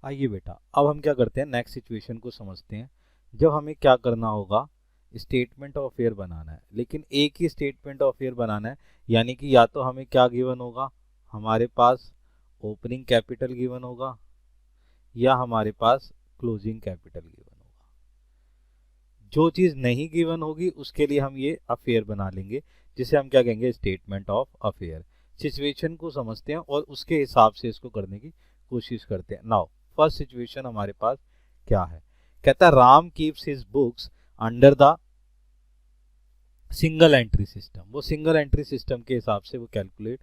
आइए बेटा, अब हम क्या करते हैं, नेक्स्ट सिचुएशन को समझते हैं। जब हमें क्या करना होगा, स्टेटमेंट ऑफ फेयर बनाना है, लेकिन एक ही स्टेटमेंट ऑफ फेयर बनाना है। यानी कि या तो हमें क्या गिवन होगा, हमारे पास ओपनिंग कैपिटल गिवन होगा या हमारे पास क्लोजिंग कैपिटल गिवन होगा। जो चीज नहीं गिवन होगी उसके लिए हम ये अफेयर बना लेंगे, जिसे हम क्या कहेंगे, स्टेटमेंट ऑफ अफेयर। सिचुएशन को समझते हैं और उसके हिसाब से इसको करने की कोशिश करते हैं। नाउ फर्स्ट सिचुएशन हमारे पास क्या है, कहता है Ram keeps his books under the single entry system. वो सिंगल एंट्री सिस्टम के हिसाब से वो कैलकुलेट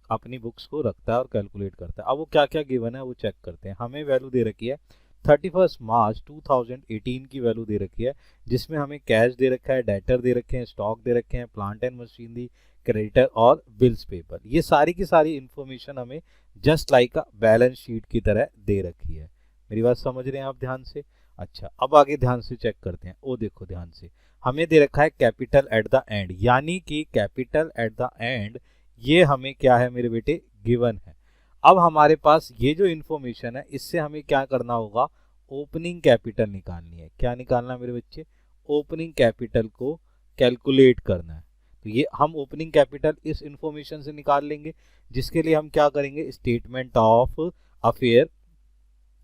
अपनी बुक्स को रखता है और कैलकुलेट करता है। अब वो क्या क्या गिवन है वो चेक करते हैं। हमें वैल्यू दे रखी है 31 मार्च 2018 की वैल्यू दे रखी है, जिसमें हमें कैश दे रखा है, डेटर दे रखे हैं, स्टॉक दे रखे हैं, प्लांट एंड मशीनरी, क्रेडिटर और बिल्स पेपर। ये सारी की सारी इंफॉर्मेशन हमें just like a balance sheet की तरह दे रखी है। मेरी बात समझ रहे हैं आप ध्यान से? अच्छा, अब आगे ध्यान से चेक करते हैं। ओ देखो ध्यान से, हमें दे रखा है कैपिटल एट द एंड, यानी कि कैपिटल एट द एंड ये हमें क्या है मेरे बेटे, गिवन है। अब हमारे पास ये जो इंफॉर्मेशन है इससे हमें क्या करना होगा, ओपनिंग कैपिटल निकालनी है। क्या निकालना है मेरे बच्चे, ओपनिंग कैपिटल को कैलकुलेट करना है। तो ये हम ओपनिंग कैपिटल इस इंफॉर्मेशन से निकाल लेंगे, जिसके लिए हम क्या करेंगे, स्टेटमेंट ऑफ अफेयर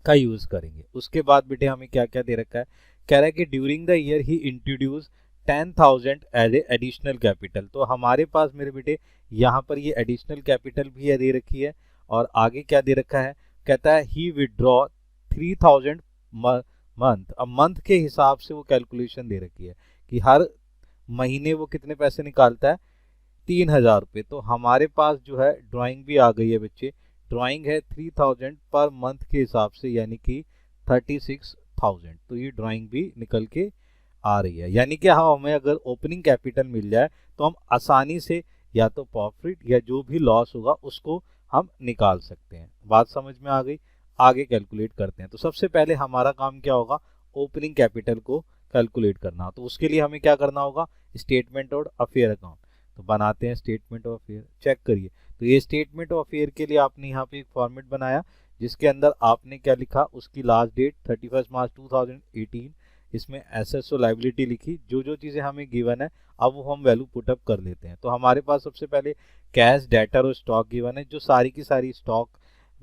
का यूज करेंगे। उसके बाद बेटे हमें क्या क्या दे रखा है, कह रहा है कि during the year he introduce 10,000 as a additional capital. तो हमारे पास मेरे बेटे यहाँ पर ये एडिशनल कैपिटल भी दे रखी है। और आगे क्या दे रखा है, कहता है ही विड्रॉ 3,000 मंथ। अब मंथ के हिसाब से वो कैलकुलेशन दे रखी है कि हर महीने वो कितने पैसे निकालता है, 3,000 रुपये। तो हमारे पास जो है ड्राइंग भी आ गई है बच्चे। ड्राइंग है 3,000 पर मंथ के हिसाब से, यानी कि 36,000। तो ये ड्राइंग भी निकल के आ रही है। यानी कि हाँ, हमें अगर ओपनिंग कैपिटल मिल जाए तो हम आसानी से या तो प्रॉफिट या जो भी लॉस होगा उसको हम निकाल सकते हैं। बात समझ में आ गई? आगे कैलकुलेट करते हैं। तो सबसे पहले हमारा काम क्या होगा, ओपनिंग कैपिटल को कैलकुलेट करना। तो उसके लिए हमें क्या करना होगा, स्टेटमेंट और अफेयर अकाउंट। तो बनाते हैं स्टेटमेंट ऑफ अफेयर, चेक करिए। तो ये स्टेटमेंट ऑफ अफेयर के लिए आपने यहाँ पे एक फॉर्मेट बनाया, जिसके अंदर आपने क्या लिखा, उसकी लास्ट डेट 31 मार्च 2018, इसमें एसेट्स और लायबिलिटी लिखी, जो जो चीज़ें हमें गिवन है अब वो हम वैल्यू पुटअप कर लेते हैं। तो हमारे पास सबसे पहले कैश, डेटर और स्टॉक गिवन है, जो सारी की सारी स्टॉक,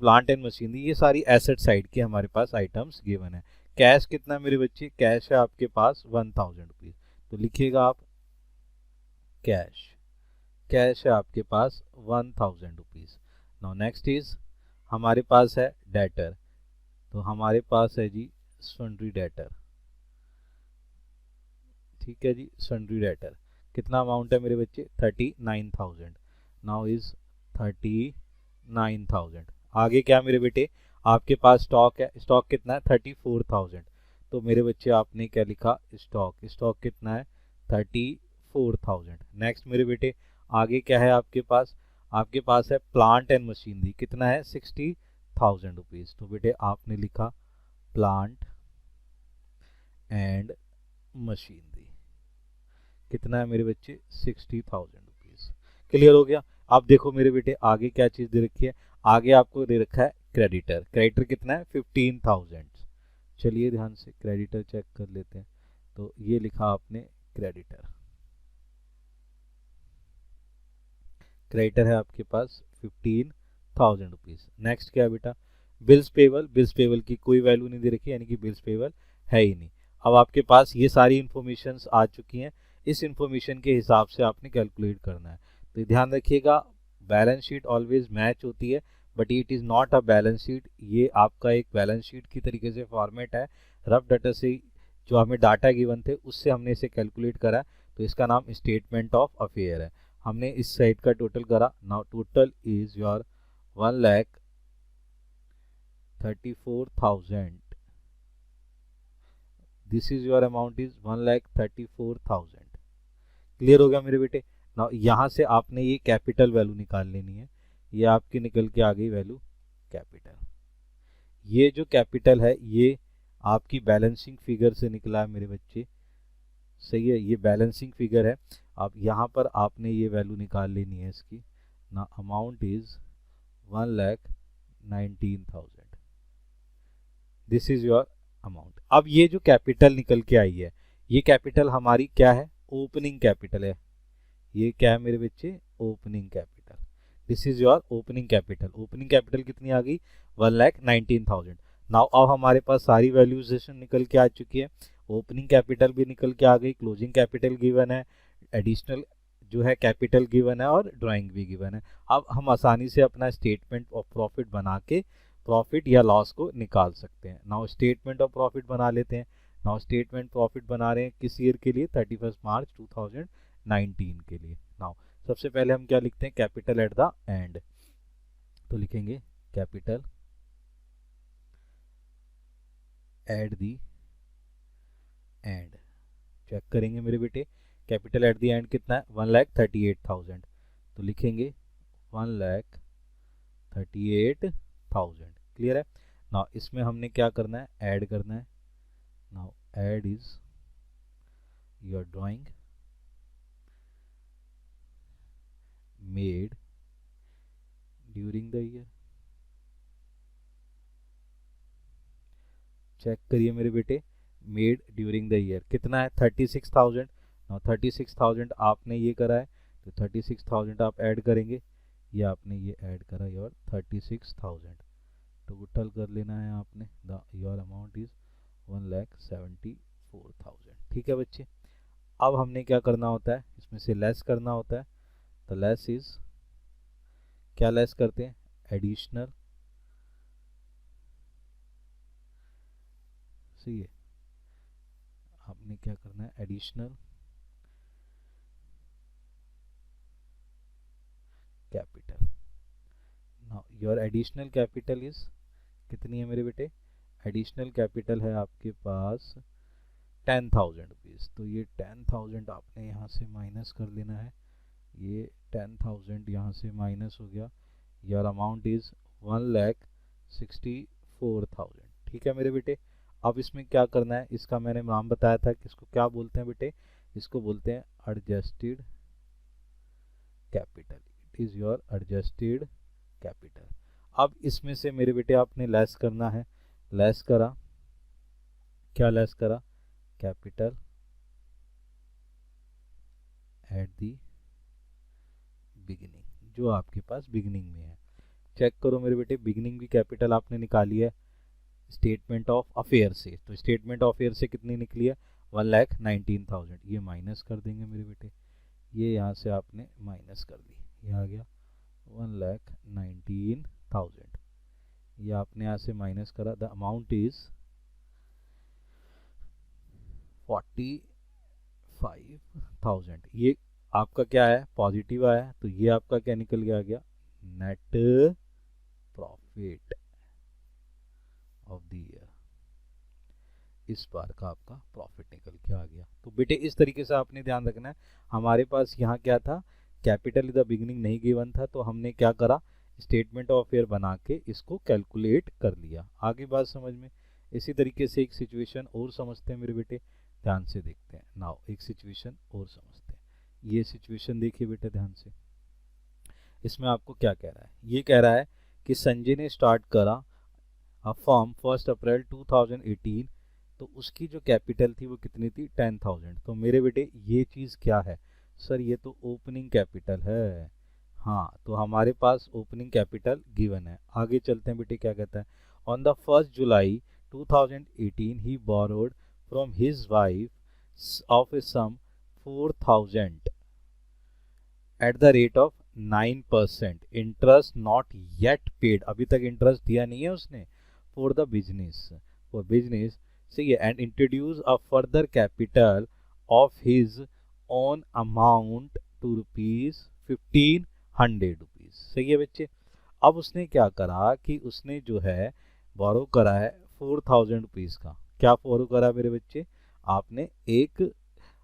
प्लांट एंड मशीनरी, ये सारी एसेट साइड की हमारे पास आइटम्स गिवन है। कैश कितना मेरे बच्चे, कैश है आपके पास 1,000 रुपीज। तो लिखिएगा आप कैश, कैश है आपके पास 1,000 रुपीज। नाउ नेक्स्ट इज हमारे पास है डेटर। तो हमारे पास है जी सन्ड्री डेटर। ठीक है जी, सन्ड्री डेटर कितना अमाउंट है मेरे बच्चे, 39,000। Now is 39,000। आगे क्या मेरे बेटे, आपके पास स्टॉक है, स्टॉक कितना है, 34,000। तो मेरे बच्चे आपने क्या लिखा, स्टॉक, स्टॉक कितना है, 34,000। नेक्स्ट मेरे बेटे आगे क्या है आपके पास है प्लांट एंड मशीनरी, कितना है, 60,000 रुपीज। तो बेटे आपने लिखा प्लांट एंड मशीनरी, कितना है मेरे बच्चे, 60,000 रुपीज। क्लियर हो गया? अब देखो मेरे बेटे आगे क्या चीज दे रखी है, आगे आपको दे रखा है क्रेडिटर। क्रेडिटर कितना है, 15,000। चलिए ध्यान से क्रेडिटर चेक कर लेते हैं। तो ये लिखा आपने क्रेडिटर, क्रेडिटर है आपके पास 15,000 रुपीज। नेक्स्ट क्या है बेटा, बिल्स पेबल। बिल्स पेबल की कोई वैल्यू नहीं दे रखी, यानी कि बिल्स पेबल है ही नहीं। अब आपके पास ये सारी इंफॉर्मेशन आ चुकी हैं, इस इंफॉर्मेशन के हिसाब से आपने कैलकुलेट करना है। तो ध्यान रखिएगा, बैलेंस शीट ऑलवेज मैच होती है, but it is not a balance sheet. ये आपका एक बैलेंस शीट की तरीके से फॉर्मेट है, रफ डाटा से जो हमें डाटा गिवन थे उससे हमने इसे कैलकुलेट करा। तो इसका नाम स्टेटमेंट ऑफ अफेयर है। हमने इस साइड का टोटल करा। Now total is your 1,34,000। This is your amount is 1,34,000। Clear हो गया मेरे बेटे? नाउ यहाँ से आपने ये कैपिटल वैल्यू निकाल लेनी है। ये आपकी निकल के आ गई वैल्यू कैपिटल। ये जो कैपिटल है ये आपकी बैलेंसिंग फिगर से निकला है मेरे बच्चे, सही है, ये बैलेंसिंग फिगर है। अब यहाँ पर आपने ये वैल्यू निकाल लेनी है इसकी। ना amount is 1,19,000। This is your amount. अब ये जो कैपिटल निकल के आई है, ये कैपिटल हमारी क्या है, ओपनिंग कैपिटल है। ये क्या है मेरे बच्चे, opening capital. This is your opening capital. Opening capital कितनी आ गई, 1,19,000। नाउ अब हमारे पास सारी वैल्यूजेशन निकल के आ चुकी है। ओपनिंग कैपिटल भी निकल के आ गई, क्लोजिंग कैपिटल गिवन है, एडिशनल जो है कैपिटल गिवन है और ड्राइंग भी गिवन है। अब हम आसानी से अपना स्टेटमेंट ऑफ प्रॉफिट बना के प्रॉफिट या लॉस को निकाल सकते हैं। नाउ स्टेटमेंट ऑफ प्रॉफिट बना लेते हैं। नाउ स्टेटमेंट प्रॉफिट बना रहे हैं किस ईयर के लिए, 31 मार्च 2019 के लिए। नाउ सबसे पहले हम क्या लिखते हैं, कैपिटल एट द एंड। तो लिखेंगे capital at the end. Check करेंगे मेरे बेटे, कैपिटल एट द एंड कितना है, 1,38,000। तो लिखेंगे 1,38,000। क्लियर है। नाउ इसमें हमने क्या करना है, ऐड करना है। Now add is your drawing made during the year. Check करिए मेरे बेटे, मेड ड्यूरिंग द ईयर कितना है, 36,000। नाउ 36,000 आपने ये करा है, तो 36,000 आप ऐड करेंगे, ये आपने ये ऐड करा योर 36,000। टोटल कर लेना है आपने, द योर अमाउंट इज 1,74,000। ठीक है बच्चे। अब हमने क्या करना होता है, इसमें से लेस करना होता है। तो लेस इज, क्या लेस करते हैं, एडिशनल। सही है, आपने क्या करना है, additional capital. Now your additional capital is कितनी है मेरे बेटे, एडिशनल कैपिटल है आपके पास 10,000 रुपीज़। तो ये 10,000 आपने यहाँ से माइनस कर लेना है, ये 10,000 यहाँ से माइनस हो गया। Your amount is 1,64,000। ठीक है मेरे बेटे। अब इसमें क्या करना है, इसका मैंने नाम बताया था कि इसको क्या बोलते हैं बेटे, इसको बोलते हैं adjusted capital. It is your adjusted capital. अब इसमें से मेरे बेटे आपने लेस करना है, लेस करा, क्या लेस करा, कैपिटल एट दी बिगिनिंग, जो आपके पास बिगिनिंग में है। चेक करो मेरे बेटे, बिगिनिंग भी कैपिटल आपने निकाली है स्टेटमेंट ऑफ अफेयर से। तो स्टेटमेंट ऑफ अफेयर से कितनी निकली है, 1,19,000। ये माइनस कर देंगे मेरे बेटे, ये यहाँ से आपने माइनस कर दी, ये आ गया 1,19,000। ये आपने यहाँ से माइनस करा, द अमाउंट इज 45,000। ये आपका क्या है, पॉजिटिव आया, तो ये आपका क्या निकल के आ गया, net profit of the year. इस बार का आपका प्रॉफिट निकल के आ गया। तो बेटे इस तरीके से आपने ध्यान रखना है। हमारे पास यहाँ क्या था, कैपिटल इन द बिगिनिंग नहीं गिवन था, तो हमने क्या करा, स्टेटमेंट ऑफ अफेयर बना के इसको कैलकुलेट कर लिया। आगे बात समझ में। इसी तरीके से एक सिचुएशन और समझते हैं मेरे बेटे, ध्यान से देखते हैं। नाउ एक सिचुएशन और समझते हैं। ये सिचुएशन देखिए बेटे ध्यान से, इसमें आपको क्या कह रहा है, ये कह रहा है कि संजय ने स्टार्ट करा अ फर्म 1 अप्रैल 2018। तो उसकी जो कैपिटल थी वो कितनी थी, 10,000। तो मेरे बेटे ये चीज़ क्या है, सर ये तो ओपनिंग कैपिटल है। हाँ, तो हमारे पास ओपनिंग कैपिटल गिवन है। आगे चलते हैं बेटे, क्या कहता है, on the 1 July 2018 he borrowed from his wife of a sum 4,000 at the rate of 9%, interest not yet paid, अभी तक इंटरेस्ट दिया नहीं है उसने, for the business, for business. सही है, and introduce a further capital of his own amount to ₹1,500। सही है बच्चे। अब उसने क्या करा कि उसने जो है बोरो करा है 4,000 रुपीज़ का। क्या बोरो करा मेरे बच्चे, आपने एक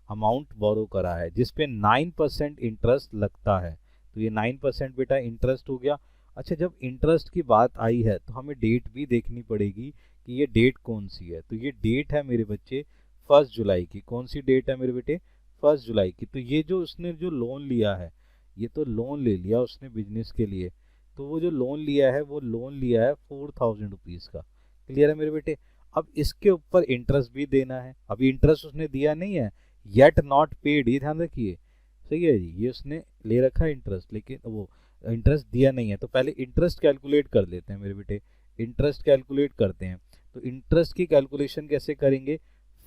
अमाउंट बोरो करा है जिसपे 9% इंटरेस्ट लगता है। तो ये 9% बेटा इंटरेस्ट हो गया। अच्छा, जब इंटरेस्ट की बात आई है तो हमें डेट भी देखनी पड़ेगी कि ये डेट कौन सी है। तो ये डेट है मेरे बच्चे 1 जुलाई की। कौन सी डेट है मेरे बेटे, 1 जुलाई की। तो ये जो उसने जो लोन लिया है, ये तो लोन ले लिया उसने बिजनेस के लिए। तो वो जो लोन लिया है वो लोन लिया है 4,000 रुपीज़ का। क्लियर है मेरे बेटे। अब इसके ऊपर इंटरेस्ट भी देना है। अभी इंटरेस्ट उसने दिया नहीं है, येट नॉट पेड, ये ध्यान रखिए। सही है जी, ये उसने ले रखा है इंटरेस्ट, लेकिन वो इंटरेस्ट दिया नहीं है। तो पहले इंटरेस्ट कैलकुलेट कर लेते हैं मेरे बेटे, इंटरेस्ट कैलकुलेट करते हैं। तो इंटरेस्ट की कैलकुलेशन कैसे करेंगे,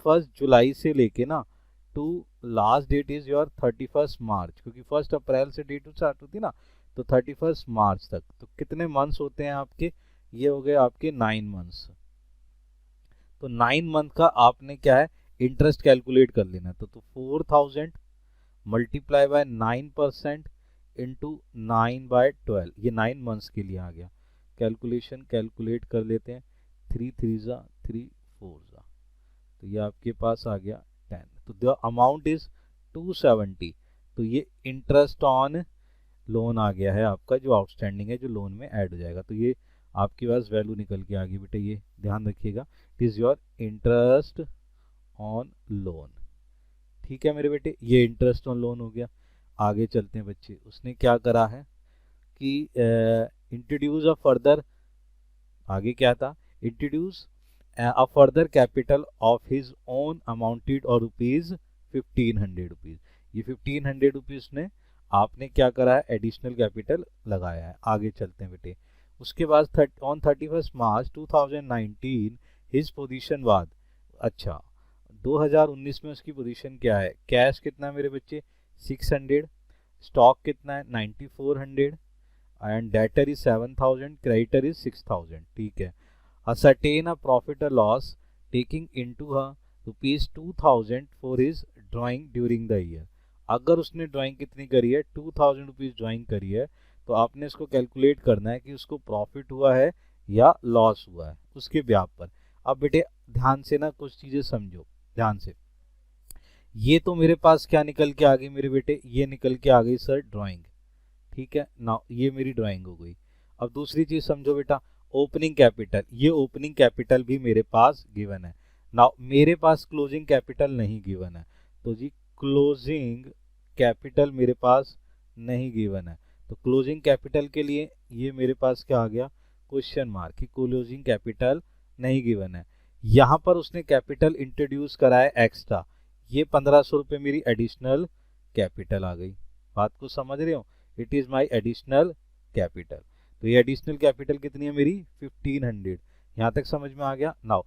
1 जुलाई से लेके ना to last date is your 31 March, क्योंकि 1 अप्रैल से डेट स्टार्ट होती है ना, तो 31 मार्च तक। तो कितने मंथ्स होते हैं आपके, ये हो गए आपके 9 मंथ्स। तो 9 मंथ का आपने क्या है इंटरेस्ट कैलकुलेट कर लेना। तो 4000 मल्टीप्लाई बाय 9% इंटू 9/12, ये 9 मंथ्स के लिए आ गया। कैलकुलेशन कैलकुलेट कर लेते हैं, 3 3 जा 3 4 जा, तो ये आपके पास आ गया 10। तो द अमाउंट इज 270। तो ये इंटरेस्ट ऑन लोन आ गया है आपका, जो आउटस्टैंडिंग है, जो लोन में ऐड हो जाएगा। तो ये आपके पास वैल्यू निकल के आ गई बेटे, ये ध्यान रखिएगा, it is your interest on loan. ठीक है मेरे बेटे, ये इंटरेस्ट ऑन लोन हो गया। आगे चलते हैं बच्चे, उसने क्या करा है कि इंट्रोड्यूस अ फर्दर, आगे क्या था, introduce a further capital of his own amounted और ₹1500। ये 1500 ने आपने क्या करा है, एडिशनल कैपिटल लगाया है। आगे चलते हैं बेटे, उसके बाद ऑन 31 मार्च 2019 हिज पोजीशन वाद, अच्छा 2019 में उसकी पोजीशन क्या है, कैश कितना है मेरे बच्चे 600, स्टॉक कितना है 9400, and debtor is 7000, creditor is 6000। ठीक है, ascertain a profit or loss taking into her ₹2000 for his drawing during the year। अगर उसने ड्राइंग कितनी करी है, 2000 रुपीज ड्राइंग करी है, तो आपने इसको कैलकुलेट करना है कि उसको प्रॉफिट हुआ है या लॉस हुआ है उसके ब्याज पर। अब बेटे ध्यान से ना कुछ चीजें समझो ध्यान से, ये तो मेरे पास क्या निकल के आ गई मेरे बेटे, ये निकल के आ गई सर ड्राइंग। ठीक है ना, ये मेरी ड्राइंग हो गई। अब दूसरी चीज समझो बेटा, ओपनिंग कैपिटल, ये ओपनिंग कैपिटल भी मेरे पास गिवन है। नाउ मेरे पास क्लोजिंग कैपिटल नहीं गिवन है, तो जी क्लोजिंग कैपिटल मेरे पास नहीं गिवन है। तो क्लोजिंग कैपिटल के लिए ये मेरे पास क्या आ गया, क्वेश्चन मार्क, कि क्लोजिंग कैपिटल नहीं गिवन है। यहाँ पर उसने कैपिटल इंट्रोड्यूस करा है एक्स्ट्रा, ये 1500 रुपये मेरी एडिशनल कैपिटल आ गई। बात को समझ रहे हो, it is my additional capital. तो ये एडिशनल कैपिटल कितनी है मेरी 1500। यहाँ तक समझ में आ गया। नाउ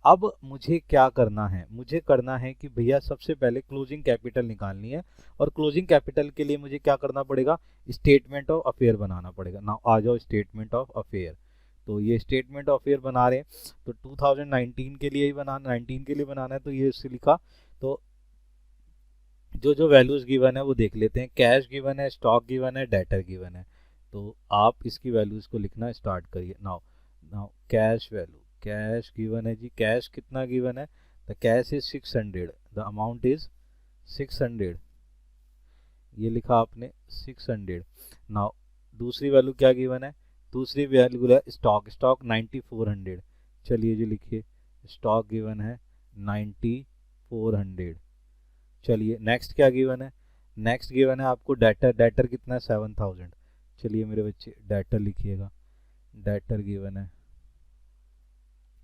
अब मुझे क्या करना है, मुझे करना है कि भैया सबसे पहले क्लोजिंग कैपिटल निकालनी है, और क्लोजिंग कैपिटल के लिए मुझे क्या करना पड़ेगा, स्टेटमेंट ऑफ अफेयर बनाना पड़ेगा। नाउ आ जाओ स्टेटमेंट ऑफ अफेयर। तो ये स्टेटमेंट ऑफ अफेयर बना रहे हैं, तो 2019 के लिए ही बनाना, 19 के लिए बनाना है, तो ये इससे लिखा। तो जो जो वैल्यूज गिवन है वो देख लेते हैं, कैश गिवन है, स्टॉक गिवन है, डेटर गिवन है। तो आप इसकी वैल्यूज को लिखना स्टार्ट करिए। Now now cash value, cash given है जी, कैश कितना गिवन है, the cash is 600, the amount is 600, ये लिखा आपने 600। नाउ दूसरी वैल्यू क्या गिवन है, दूसरी वैल्यू है स्टॉक, स्टॉक 9400, चलिए जी लिखिए, स्टॉक गिवन है 9400। चलिए नेक्स्ट क्या गिवन है, नेक्स्ट गिवन है आपको डेटर, डेटर कितना है 7000, चलिए मेरे बच्चे डेटर लिखिएगा, डेटर गिवन है,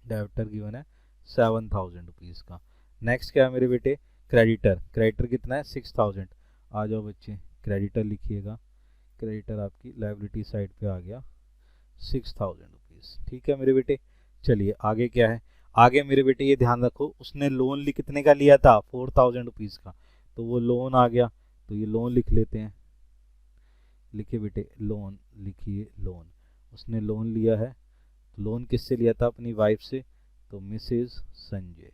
डेटर गिवन है 7000 रुपीज़ का। नेक्स्ट क्या है मेरे बेटे, क्रेडिटर, क्रेडिटर कितना है 6000, आ जाओ बच्चे क्रेडिटर लिखिएगा, क्रेडिटर आपकी लायबिलिटी साइड पे आ गया 6000 रुपीज़। ठीक है मेरे बेटे, चलिए आगे क्या है, आगे मेरे बेटे ये ध्यान रखो, उसने लोन कितने का लिया था 4000 रुपीज़ का, तो वो लोन आ गया, तो ये लोन लिख लेते हैं, लिखिए बेटे लोन, लिखिए लोन, उसने लोन लिया है। तो लोन किससे लिया था, अपनी वाइफ से, तो मिसेज संजय,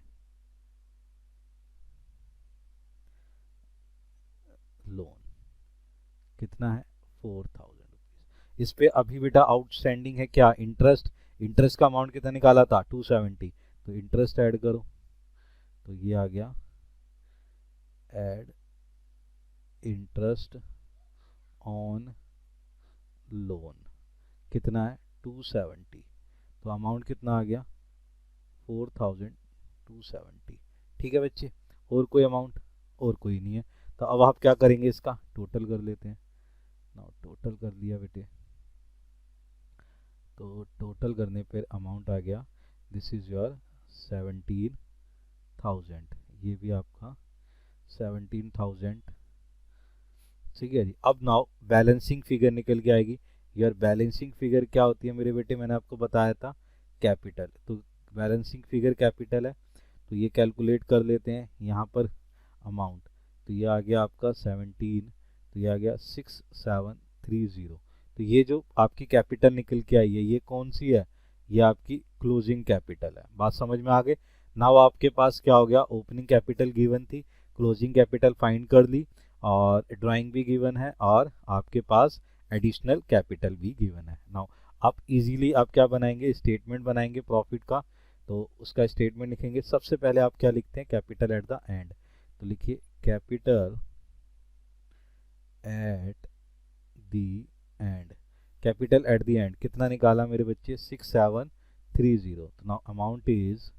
लोन कितना है 4000 रुपीज़। इस पे अभी बेटा आउटस्टैंडिंग है क्या, इंटरेस्ट, इंटरेस्ट का अमाउंट कितना निकाला था 270, तो इंटरेस्ट ऐड करो, तो ये आ गया ऐड इंटरेस्ट ऑन लोन, कितना है 270, तो अमाउंट कितना आ गया 4270। ठीक है बच्चे, और कोई अमाउंट, और कोई नहीं है। तो अब आप क्या करेंगे, इसका टोटल कर लेते हैं। नाउ टोटल कर लिया बेटे, तो टोटल करने पर अमाउंट आ गया, दिस इज योर 17,000, ये भी आपका 17,000। ठीक है जी। अब नाउ बैलेंसिंग फिगर निकल के आएगी। यार बैलेंसिंग फिगर क्या होती है मेरे बेटे, मैंने आपको बताया था कैपिटल। तो बैलेंसिंग फिगर कैपिटल है, तो ये कैलकुलेट कर लेते हैं। यहाँ पर अमाउंट, तो ये आ गया आपका 17, तो ये आ गया 6730। तो ये जो आपकी कैपिटल निकल के आई है ये कौन सी है, ये आपकी क्लोजिंग कैपिटल है। बात समझ में आ गई। नाउ आपके पास क्या हो गया, ओपनिंग कैपिटल गिवन थी, क्लोजिंग कैपिटल फाइंड कर ली, और ड्राइंग भी गिवन है, और आपके पास एडिशनल कैपिटल भी गिवन है। नाउ आप इजीली आप क्या बनाएंगे, स्टेटमेंट बनाएंगे प्रॉफिट का। तो उसका स्टेटमेंट लिखेंगे। सबसे पहले आप क्या लिखते हैं, कैपिटल एट द एंड। तो लिखिए capital at the and. Capital at the and कितना निकाला मेरे बच्चे, 6730। तो नाउ अमाउंट इज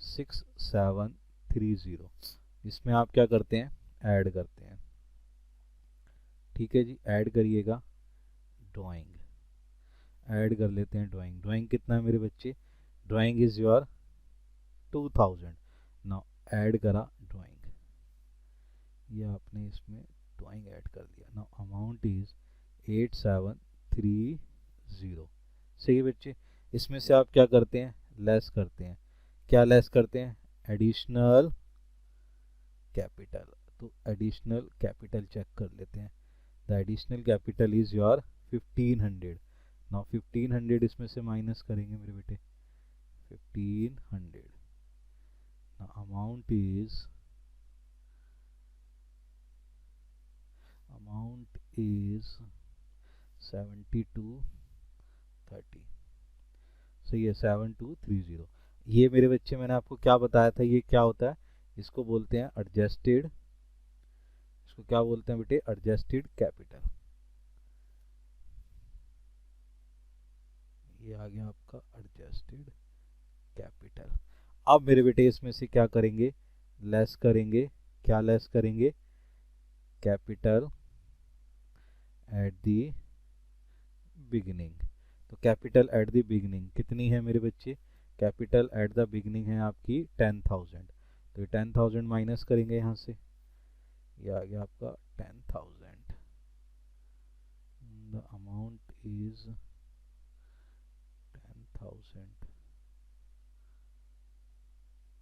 6730। इसमें आप क्या करते हैं, ऐड करते हैं। ठीक है जी, ऐड करिएगा। ड्राइंग ऐड कर लेते हैं। ड्राइंग, ड्राइंग कितना है मेरे बच्चे, drawing is your 2000। Now add करा ड्राइंग, ये आपने इसमें ड्राइंग ऐड कर दिया। Now amount is 8730। सही है बच्चे। इसमें से आप क्या करते हैं, लेस करते हैं। क्या लेस करते हैं, एडिशनल कैपिटल। तो एडिशनल कैपिटल चेक कर लेते हैं। The additional capital is your 1500। Now 1500 इसमें से माइनस करेंगे मेरे बेटे, 1500। Now amount is 7230। सही है, 7230। ये मेरे बच्चे मैंने आपको क्या बताया था, ये क्या होता है, इसको बोलते हैं एडजस्टेड, इसको क्या बोलते हैं बेटे, एडजस्टेड कैपिटल। ये आ गया आपका एडजस्टेड कैपिटल। अब मेरे बेटे इसमें से क्या करेंगे, लेस करेंगे। क्या लेस करेंगे, कैपिटल एट द बिगिनिंग। तो कैपिटल एट द बिगिनिंग कितनी है मेरे बच्चे, कैपिटल एट द बिगिनिंग है आपकी 10,000। तो ये 10,000 माइनस करेंगे यहाँ से, ये आ गया आपका 10,000। The amount is 10,000।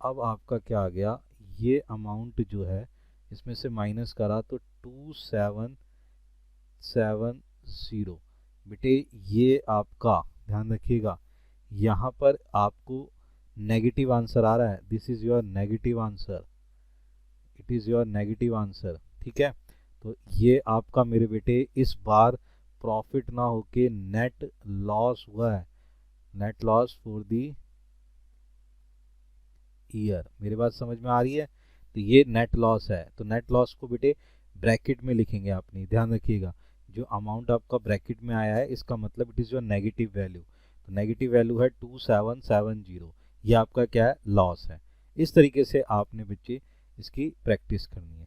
अब आपका क्या आ गया, ये अमाउंट जो है इसमें से माइनस करा तो 2770। बेटे ये आपका ध्यान रखिएगा, यहाँ पर आपको नेगेटिव आंसर आ रहा है। This is your negative answer, it is your negative answer. ठीक है, तो ये आपका मेरे बेटे इस बार प्रॉफिट ना होके नेट लॉस हुआ है, net loss for the year. मेरी बात समझ में आ रही है। तो ये नेट लॉस है, तो नेट लॉस को बेटे ब्रैकेट में लिखेंगे आपने, ध्यान रखिएगा। जो अमाउंट आपका ब्रैकेट में आया है इसका मतलब it is your negative value. तो नेगेटिव वैल्यू है 2770, ये आपका क्या है, लॉस है। इस तरीके से आपने बच्चे इसकी प्रैक्टिस करनी है।